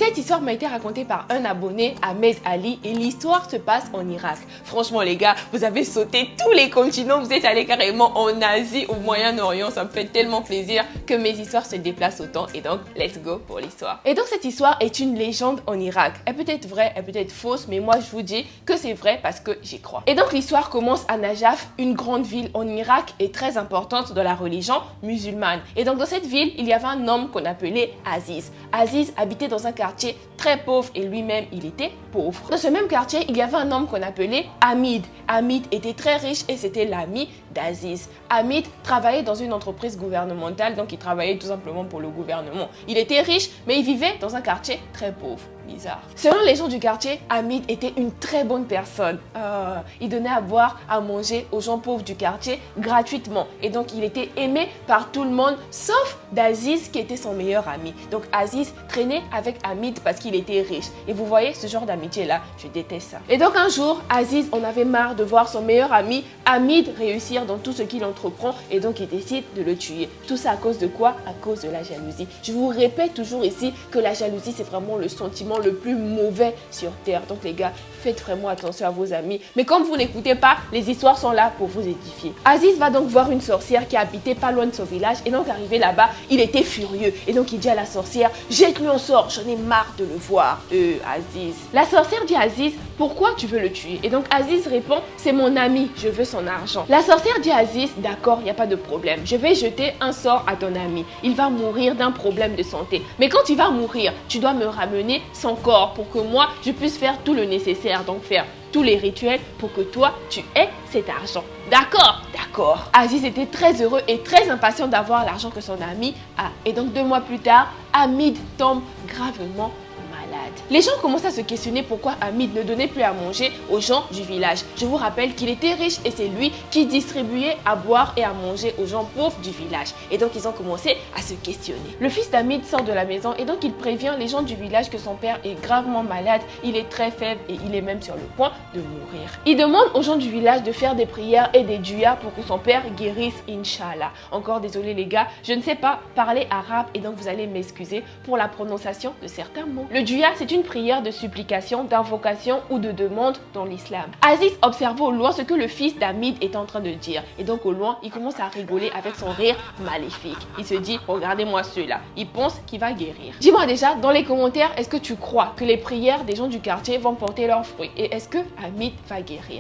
Cette histoire m'a été racontée par un abonné, Ahmed Ali, et l'histoire se passe en Irak. Franchement les gars, vous avez sauté tous les continents, vous êtes allés carrément en Asie, au Moyen-Orient, ça me fait tellement plaisir que mes histoires se déplacent autant et donc let's go pour l'histoire. Et donc cette histoire est une légende en Irak. Elle peut être vraie, elle peut être fausse, mais moi je vous dis que c'est vrai parce que j'y crois. Et donc l'histoire commence à Najaf, une grande ville en Irak et très importante dans la religion musulmane. Et donc dans cette ville, il y avait un homme qu'on appelait Aziz. Aziz habitait dans un quartier très pauvre et lui-même il était pauvre. Dans ce même quartier, il y avait un homme qu'on appelait Hamid. Hamid était très riche et c'était l'ami d'Aziz. Hamid travaillait dans une entreprise gouvernementale, donc il travaillait tout simplement pour le gouvernement. Il était riche, mais il vivait dans un quartier très pauvre. Bizarre. Selon les gens du quartier, Hamid était une très bonne personne. Il donnait à boire, à manger aux gens pauvres du quartier gratuitement. Et donc, il était aimé par tout le monde, sauf d'Aziz qui était son meilleur ami. Donc, Aziz traînait avec Hamid parce qu'il était riche. Et vous voyez, ce genre d'amitié-là, je déteste ça. Et donc, un jour, Aziz en avait marre de voir son meilleur ami, Hamid, réussir dans tout ce qu'il entreprend. Et donc, il décide de le tuer. Tout ça à cause de quoi? À cause de la jalousie. Je vous répète toujours ici que la jalousie, c'est vraiment le sentiment le plus mauvais sur terre. Donc les gars, faites vraiment attention à vos amis. Mais comme vous n'écoutez pas, les histoires sont là pour vous édifier. Aziz va donc voir une sorcière qui habitait pas loin de son village. Et donc arrivé là-bas, il était furieux. Et donc il dit à la sorcière, jette-lui un sort, j'en ai marre de le voir. Aziz. La sorcière dit à Aziz, pourquoi tu veux le tuer? Et donc Aziz répond, c'est mon ami, je veux son argent. La sorcière dit à Aziz, d'accord, il n'y a pas de problème. Je vais jeter un sort à ton ami. Il va mourir d'un problème de santé. Mais quand il va mourir, tu dois me ramener son corps pour que moi, je puisse faire tout le nécessaire. Donc faire tous les rituels pour que toi, tu aies cet argent. D'accord? D'accord. Aziz était très heureux et très impatient d'avoir l'argent que son ami a. Et donc 2 mois plus tard, Hamid tombe gravement malade. Les gens commencent à se questionner pourquoi Hamid ne donnait plus à manger aux gens du village. Je vous rappelle qu'il était riche et c'est lui qui distribuait à boire et à manger aux gens pauvres du village. Et donc ils ont commencé à se questionner. Le fils d'Hamid sort de la maison et donc il prévient les gens du village que son père est gravement malade, il est très faible et il est même sur le point de mourir. Il demande aux gens du village de faire des prières et des duas pour que son père guérisse, Inch'Allah. Encore désolé les gars, je ne sais pas parler arabe et donc vous allez m'excuser pour la prononciation de certains mots. Le du'a, c'est une prière de supplication, d'invocation ou de demande dans l'islam. Aziz observe au loin ce que le fils d'Hamid est en train de dire. Et donc au loin, il commence à rigoler avec son rire maléfique. Il se dit, regardez-moi ceux-là. Il pense qu'il va guérir. Dis-moi déjà dans les commentaires, est-ce que tu crois que les prières des gens du quartier vont porter leurs fruits? Et est-ce que Hamid va guérir?